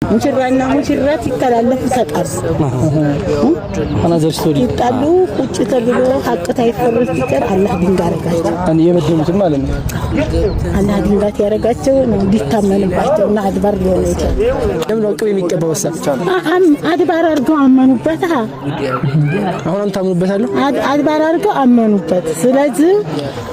ሙሽራና ሙሽራት ይተላለፉ ተጣሉ አና ዘርስቶሪ ይጣሉ ቁጭ ተብሎ ሀቅታ ይፈረስ ይቀር አላህ ድንጋረጋቸው አን የበደሉት ማለት ነው። አላህ ድንጋት ያረጋቸው ነው እንዲታመንባቸውና አድባር ሊሆን ይችላል። ለምን ነው ቅቤ የሚቀባው? አድባር አድርገው አመኑበት። አሁን ታምኑበታለሁ። አድባር አድርገው አመኑበት። ስለዚህ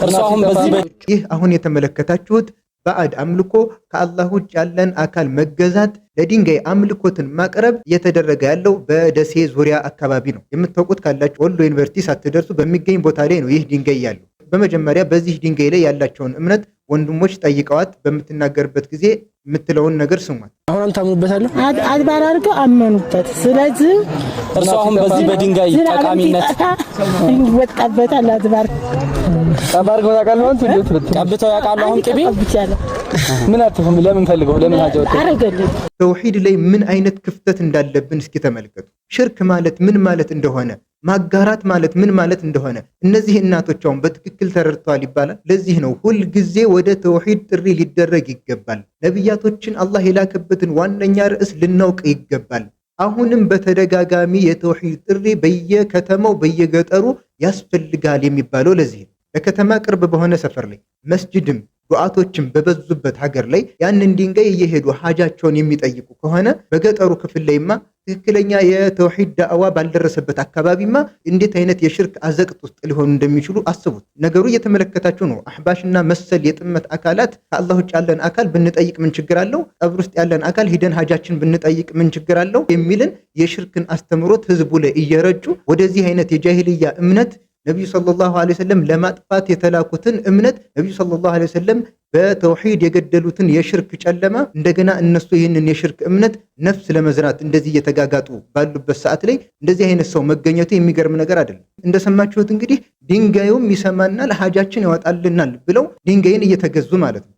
እርሷም በዚህ ይህ አሁን የተመለከታችሁት ባዕድ አምልኮ ከአላህ ውጭ ያለን አካል መገዛት ለድንጋይ አምልኮትን ማቅረብ እየተደረገ ያለው በደሴ ዙሪያ አካባቢ ነው። የምታውቁት ካላችሁ ወሎ ዩኒቨርሲቲ ሳትደርሱ በሚገኝ ቦታ ላይ ነው ይህ ድንጋይ ያለው። በመጀመሪያ በዚህ ድንጋይ ላይ ያላቸውን እምነት ወንድሞች ጠይቀዋት በምትናገርበት ጊዜ የምትለውን ነገር ስሟት። አሁን ታምኑበታለሁ። አድባር አድርገው አመኑበት። ስለዚህ እርሷም በዚህ በድንጋይ ጠቃሚነት ይወጣበታል። አድባር ቀባርገው ያውቃሉ። አንተ እንዴት ቀብተው ያውቃሉ? አሁን ቅቤ ምን አትፈም? ለምን ፈልገው ለምን አጀውት አረጋለሁ። ተውሂድ ላይ ምን አይነት ክፍተት እንዳለብን እስኪ ተመልከቱ። ሽርክ ማለት ምን ማለት እንደሆነ፣ ማጋራት ማለት ምን ማለት እንደሆነ እነዚህ እናቶች አሁን በትክክል ተረድተዋል ይባላል። ለዚህ ነው ሁል ጊዜ ወደ ተውሂድ ጥሪ ሊደረግ ይገባል። ነብያቶችን አላህ የላከበትን ዋነኛ ርዕስ ልናውቅ ይገባል። አሁንም በተደጋጋሚ የተውሂድ ጥሪ በየከተማው በየገጠሩ ያስፈልጋል የሚባለው ለዚህ ነው። ለከተማ ቅርብ በሆነ ሰፈር ላይ መስጂድም ዱዓቶችም በበዙበት ሀገር ላይ ያንን ድንጋይ እየሄዱ ሀጃቸውን የሚጠይቁ ከሆነ በገጠሩ ክፍል ላይማ ትክክለኛ የተውሂድ ዳዕዋ ባልደረሰበት አካባቢማ እንዴት አይነት የሽርክ አዘቅት ውስጥ ሊሆኑ እንደሚችሉ አስቡት። ነገሩ እየተመለከታችሁ ነው። አህባሽና መሰል የጥመት አካላት ከአላህ ውጭ ያለን አካል ብንጠይቅ ምን ችግር አለው? ቀብር ውስጥ ያለን አካል ሂደን ሀጃችን ብንጠይቅ ምን ችግር አለው? የሚልን የሽርክን አስተምሮት ህዝቡ ላይ እየረጩ ወደዚህ አይነት የጃሂልያ እምነት ነብዩ ሰለላሁ ዐለይሂ ወሰለም ለማጥፋት የተላኩትን እምነት ነብዩ ሰለላሁ ዐለይሂ ወሰለም በተውሂድ የገደሉትን የሽርክ ጨለማ እንደገና እነሱ ይህንን የሽርክ እምነት ነፍስ ለመዝራት እንደዚህ እየተጋጋጡ ባሉበት ሰዓት ላይ እንደዚህ አይነት ሰው መገኘቱ የሚገርም ነገር አይደለም። እንደሰማችሁት እንግዲህ ድንጋዩም ይሰማናል፣ ሀጃችን ያወጣልናል ብለው ድንጋይን እየተገዙ ማለት ነው።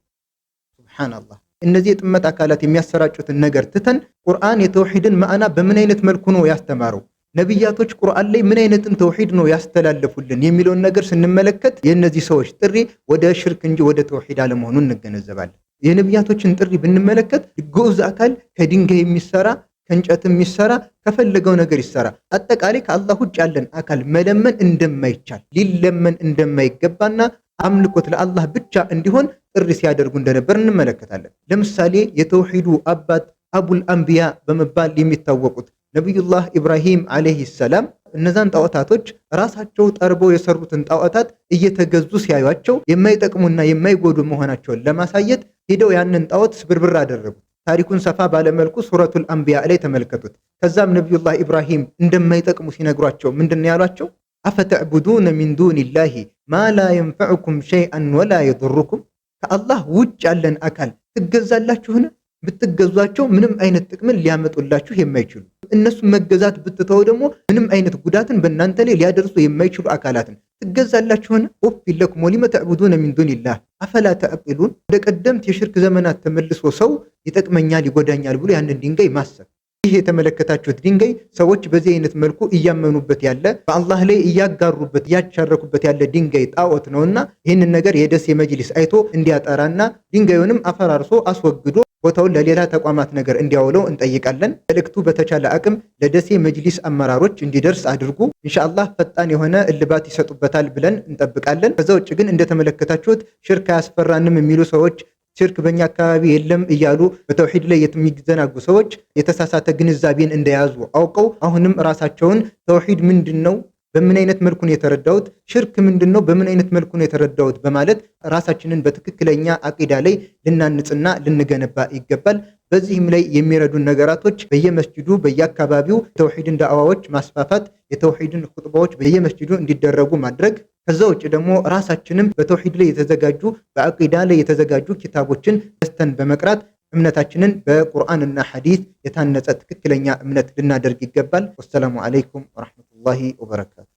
ሱብሃንአላህ። እነዚህ የጥመት አካላት የሚያሰራጩትን ነገር ትተን ቁርአን የተውሂድን ማዕና በምን አይነት መልኩ ነው ያስተማረው፣ ነብያቶች ቁርአን ላይ ምን አይነትን ተውሂድ ነው ያስተላለፉልን የሚለውን ነገር ስንመለከት የእነዚህ ሰዎች ጥሪ ወደ ሽርክ እንጂ ወደ ተውሂድ አለመሆኑን እንገነዘባለን። የነብያቶችን ጥሪ ብንመለከት ግዑዝ አካል ከድንጋይ የሚሰራ ከእንጨት የሚሰራ ከፈለገው ነገር ይሰራ አጠቃላይ ከአላህ ውጭ ያለን አካል መለመን እንደማይቻል ሊለመን እንደማይገባና አምልኮት ለአላህ ብቻ እንዲሆን ጥሪ ሲያደርጉ እንደነበር እንመለከታለን። ለምሳሌ የተውሂዱ አባት አቡል አንቢያ በመባል የሚታወቁት ነቢዩላህ ኢብራሂም አለይሂ ሰላም እነዛን ጣዖታቶች ራሳቸው ጠርበው የሰሩትን ጣዖታት እየተገዙ ሲያዩቸው የማይጠቅሙና የማይጎዱ መሆናቸውን ለማሳየት ሄደው ያንን ጣዖት ስብርብር አደረጉት። ታሪኩን ሰፋ ባለመልኩ ሱረቱል አንቢያ ላይ ተመልከቱት። ከዛም ነቢዩላህ ኢብራሂም እንደማይጠቅሙ ሲነግሯቸው ምንድነው ያሏቸው? አፈተዕቡዱነ ሚን ዱኒላሂ ማ ላ የንፈዑኩም ሸይአን ወላ የዱሩኩም፣ ከአላህ ውጭ ያለን አካል ትገዛላችሁን? ብትገዟቸው ምንም አይነት ጥቅምን ሊያመጡላችሁ የማይችሉ እነሱ መገዛት ብትተው ደግሞ ምንም አይነት ጉዳትን በእናንተ ላይ ሊያደርሱ የማይችሉ አካላትን ትገዛላችሁን? ኡፊን ለኩም ወሊመ ተዕቡዱነ ሚን ዱኒላህ አፈላ ተዕቂሉን። ወደ ቀደምት የሽርክ ዘመናት ተመልሶ ሰው ይጠቅመኛል ይጎዳኛል ብሎ ያንን ድንጋይ ማሰብ። ይህ የተመለከታችሁት ድንጋይ ሰዎች በዚህ አይነት መልኩ እያመኑበት ያለ በአላህ ላይ እያጋሩበት እያቻረኩበት ያለ ድንጋይ ጣዖት ነውና ይህንን ነገር የደሴ መጅሊስ አይቶ እንዲያጠራና ድንጋዩንም አፈራርሶ አስወግዶ ቦታውን ለሌላ ተቋማት ነገር እንዲያውለው እንጠይቃለን። መልእክቱ በተቻለ አቅም ለደሴ መጅሊስ አመራሮች እንዲደርስ አድርጉ። ኢንሻአላህ ፈጣን የሆነ እልባት ይሰጡበታል ብለን እንጠብቃለን። ከዛ ውጭ ግን እንደተመለከታችሁት ሽርክ አያስፈራንም የሚሉ ሰዎች፣ ሽርክ በእኛ አካባቢ የለም እያሉ በተውሂድ ላይ የሚዘናጉ ሰዎች የተሳሳተ ግንዛቤን እንደያዙ አውቀው አሁንም ራሳቸውን ተውሂድ ምንድነው፣ በምን አይነት መልኩ ነው የተረዳሁት፣ ሽርክ ምንድነው፣ በምን አይነት መልኩ ነው የተረዳሁት በማለት ራሳችንን በትክክለኛ አቂዳ ላይ ልናንጽና ልንገነባ ይገባል። በዚህም ላይ የሚረዱን ነገራቶች በየመስጂዱ በየአካባቢው የተውሂድን ዳዕዋዎች ማስፋፋት፣ የተውሂድን ኹጥባዎች በየመስጂዱ እንዲደረጉ ማድረግ። ከዛ ውጭ ደግሞ ራሳችንም በተውሂድ ላይ የተዘጋጁ በአቂዳ ላይ የተዘጋጁ ኪታቦችን ገዝተን በመቅራት እምነታችንን በቁርአንና ሐዲስ የታነጸ ትክክለኛ እምነት ልናደርግ ይገባል። ወሰላሙ አለይኩም ወራህመቱላሂ ወበረካቱ።